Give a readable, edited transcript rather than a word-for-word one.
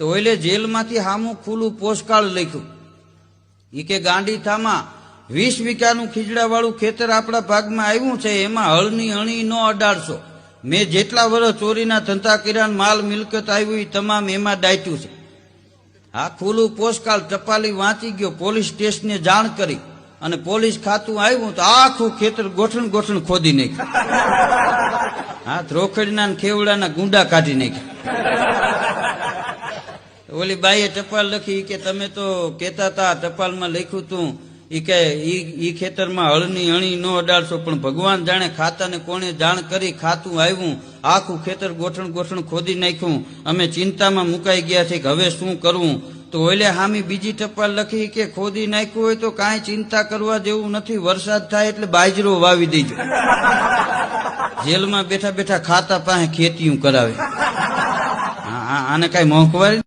તો ઓલે જેલમાંથી હામું ખુલ્લું પોસ્ટકાર્ડ લખ્યું. ઈ કે ગાંડી થામાં 20 વીઘાનું ખીજડાવાળું ખેતર આપણા ભાગમાં આવ્યું છે, એમાં હળની અણી નો અડાડશો. મેં જેટલા વર્ષ ચોરીના ધંધા કર્યા, માલ મિલકત આવ્યું એ તમામ એમાં દાટ્યું છે. આ ખુલ્લું પોસ્ટકાર્ડ ટપાલી વાંચી ગયો, પોલીસ સ્ટેશને જાણ કરી અને પોલીસ ખાતું આવ્યું તો આખું ખેતર ગોઠણ ગોઠણ ખોદી નાખ્યું. હા, ધ્રોખડીના ખેવડાના ગુંડા કાઢી નાખ્યા. ઓલી બાઈએ ટપાલ લખી કે તમે તો કેતા હતા ટપાલમાં લખ્યું તું ઈ કે ઈ ખેતરમાં હળની અણી નો અડાડશો, પણ ભગવાન જાણે ખાતાને કોણે જાણ કરી ખાતું આવ્યું, આખું ખેતર ગોઠણ ગોઠણ ખોદી નાખ્યું. અમે ચિંતામાં મુકાઈ ગયા છે કે હવે શું કરવું. તો ઓલે હામી બીજી ટપાલ લખી કે ખોદી નાખ્યું હોય તો કાંઈ ચિંતા કરવા જેવું નથી, વરસાદ થાય એટલે બાજરો વાવી દેજો. જેલમાં બેઠા બેઠા ખાતા પાસે ખેતીયું કરાવે. આને કઈ મોંઘવારી